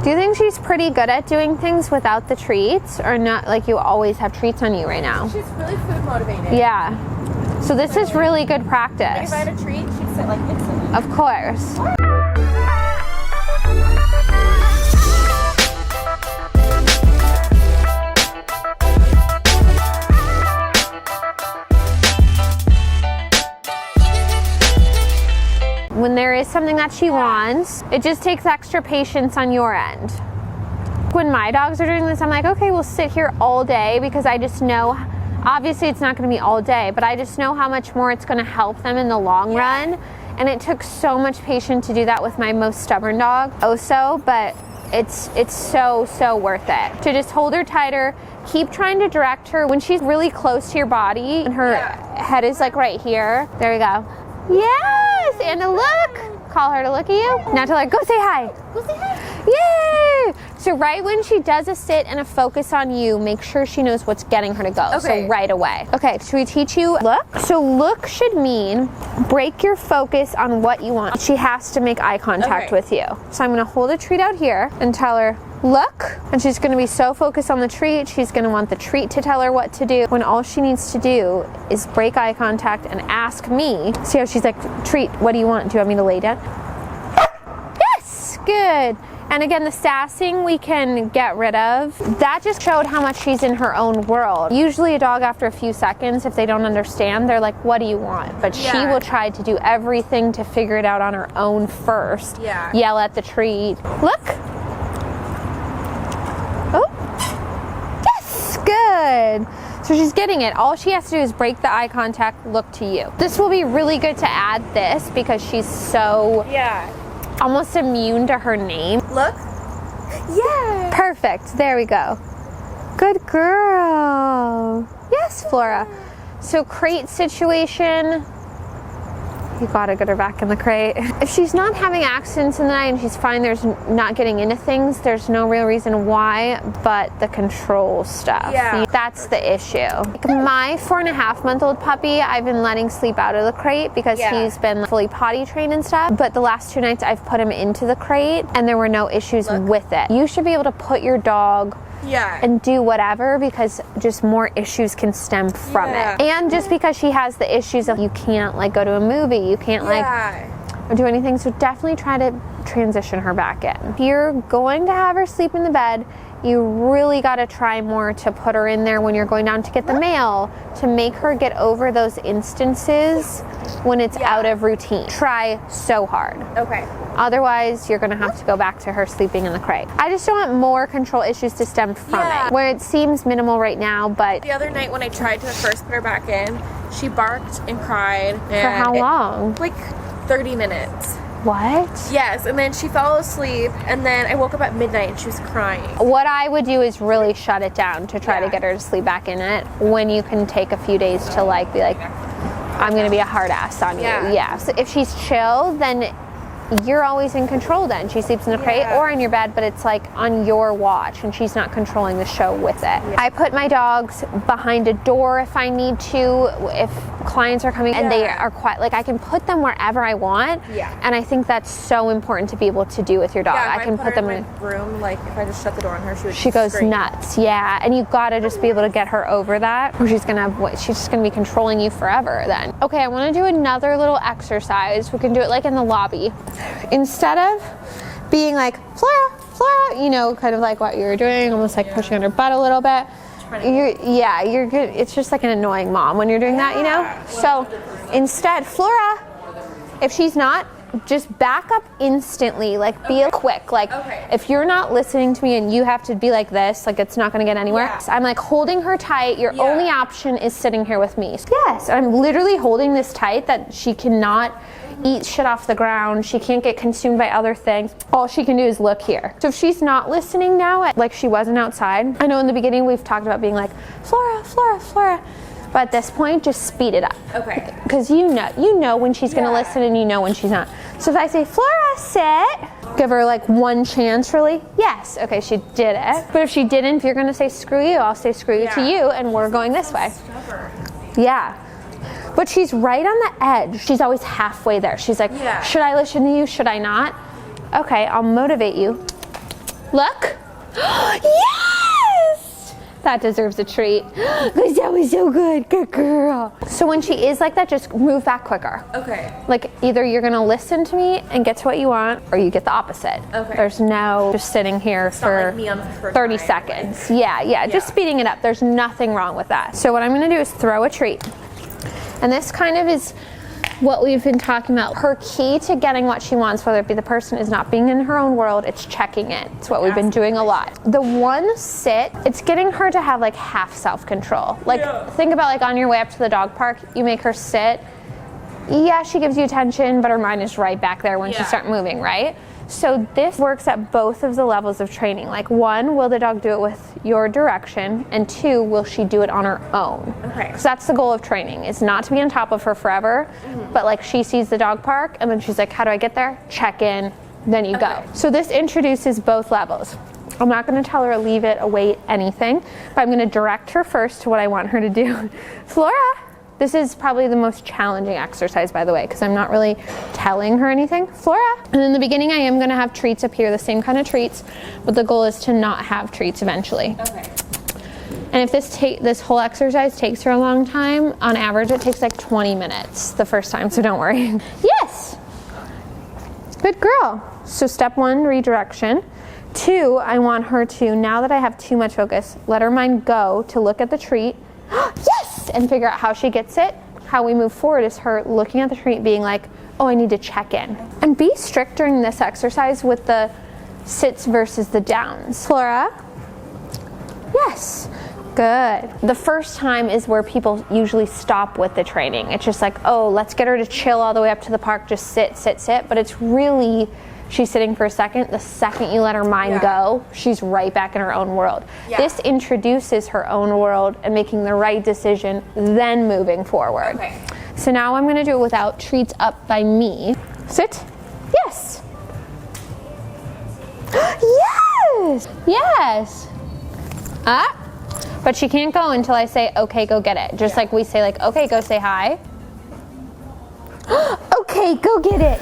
Do you think she's pretty good at doing things without the treats, or not? Like you always have treats on you right now? She's really food motivated. Yeah. So this is really good practice. Like if I had a treat, she'd sit like instantly. Of course. When there is something that she wants, it just takes extra patience on your end. When my dogs are doing this, I'm like, okay, we'll sit here all day, because I just know, obviously it's not going to be all day, but I just know how much more it's going to help them in the long run. And it took so much patience to do that with my most stubborn dog, Oso, but it's so worth it. To just hold her tighter, keep trying to direct her when she's really close to your body and her head is like right here. There you go. Yes, and a look. Call her to look at you. Now tell her, go say hi. Go say hi. Yay! So right when she does a sit and a focus on you, make sure she knows what's getting her to go. Okay. So right away. Okay, should we teach you look? So look should mean break your focus on what you want. She has to make eye contact with you. So I'm gonna hold a treat out here and tell her, look, and she's going to be so focused on the treat, she's going to want the treat to tell her what to do, when all she needs to do is break eye contact and ask me. See how she's like, treat, what do you want? Do you want me to lay down? Yes, good. And again, the sassing we can get rid of. That just showed how much she's in her own world. Usually a dog, after a few seconds, if they don't understand, they're like, what do you want? But she will try to do everything to figure it out on her own first. Yell at the treat. Look. Good. So she's getting it. All she has to do is break the eye contact, look to you. This will be really good to add this because she's so almost immune to her name. Look. Yeah. Perfect. There we go. Good girl. Yes, Flora. So crate situation. You gotta get her back in the crate. If she's not having accidents in the night and she's fine, there's not getting into things, there's no real reason why but the control stuff. That's the issue. Like my 4.5-month-old puppy, I've been letting sleep out of the crate because he's been fully potty trained and stuff. But the last 2 nights I've put him into the crate and there were no issues with it. You should be able to put your dog and do whatever, because just more issues can stem from it. And just because she has the issues of you can't like go to a movie, you can't like do anything, so definitely try to transition her back in. If you're going to have her sleep in the bed, you really got to try more to put her in there when you're going down to get the mail, to make her get over those instances when it's out of routine. Try so hard. Okay. Otherwise, you're going to have to go back to her sleeping in the crate. I just don't want more control issues to stem from it, where it seems minimal right now, but... The other night when I tried to first put her back in, she barked and cried. For how long? Like 30 minutes. What? Yes, and then she fell asleep, and then I woke up at midnight and she was crying. What I would do is really shut it down to try to get her to sleep back in it, when you can take a few days to like be like, I'm gonna be a hard ass on you. So if she's chill, then you're always in control then. She sleeps in the crate or in your bed, but it's like on your watch and she's not controlling the show with it. I put my dogs behind a door if I need to, if clients are coming and they are quiet. Like I can put them wherever I want. And I think that's so important to be able to do with your dog. I can put them in my room, like if I just shut the door on her, she goes nuts. And you gotta just be able to get her over that, or she's just gonna be controlling you forever then. Okay, I wanna do another little exercise. We can do it like in the lobby. Instead of being like, Flora, Flora, you know, kind of like what you were doing, almost like pushing on her butt a little bit. You're good. It's just like an annoying mom when you're doing that, you know? So instead, Flora, if she's not, just back up instantly, like be quick. Like if you're not listening to me and you have to be like this, like it's not gonna get anywhere. I'm like holding her tight. Your only option is sitting here with me. Yes, I'm literally holding this tight that she cannot eat shit off the ground. She can't get consumed by other things. All she can do is look here. So if she's not listening now, like she wasn't outside. I know in the beginning we've talked about being like, Flora, Flora, Flora. But at this point, just speed it up. Okay. Because you know when she's gonna listen and you know when she's not. So if I say, Flora, sit, give her like one chance really. Yes, okay, she did it. But if she didn't, if you're gonna say screw you, I'll say screw you to you and we're going this way. Yeah. But she's right on the edge. She's always halfway there. She's like, should I listen to you? Should I not? Okay, I'll motivate you. Look. Yes! That deserves a treat. Because that was so good. Good girl. So when she is like that, just move back quicker. Okay. Like either you're gonna listen to me and get to what you want, or you get the opposite. Okay. There's no just sitting here for like me on the first 30 time, seconds. Yeah, just speeding it up. There's nothing wrong with that. So what I'm gonna do is throw a treat. And this kind of is what we've been talking about. Her key to getting what she wants, whether it be the person, is not being in her own world, it's checking in. It's what we've been doing a lot. The one sit, it's getting her to have like half self-control. Like think about like on your way up to the dog park, you make her sit. Yeah, she gives you attention, but her mind is right back there when she starts moving, right? So this works at both of the levels of training. Like 1, will the dog do it with your direction? And 2, will she do it on her own? Okay. So that's the goal of training, is not to be on top of her forever, but like she sees the dog park and then she's like, how do I get there? Check in, then you go. So this introduces both levels. I'm not gonna tell her to leave it, await, anything, but I'm gonna direct her first to what I want her to do. Flora, this is probably the most challenging exercise, by the way, because I'm not really telling her anything. Flora. And in the beginning, I am gonna have treats up here, the same kind of treats, but the goal is to not have treats eventually. Okay. And if this whole exercise takes her a long time, on average, it takes like 20 minutes the first time, so don't worry. Yes. Good girl. So step 1, redirection. 2, I want her to, now that I have too much focus, let her mind go to look at the treat. Yes! And figure out how she gets it. How we move forward is her looking at the treat, being like, oh, I need to check in. And be strict during this exercise with the sits versus the downs. Flora? Yes. Good. The first time is where people usually stop with the training. It's just like, oh, let's get her to chill all the way up to the park, just sit, sit, sit. But it's really, she's sitting for a second. The second you let her mind go, she's right back in her own world. This introduces her own world and making the right decision, then moving forward. Okay. So now I'm gonna do it without treats up by me. Sit. Yes. Yes. Yes. Ah. But she can't go until I say, okay, go get it. Just like we say, like, okay, go say hi. Okay, go get it.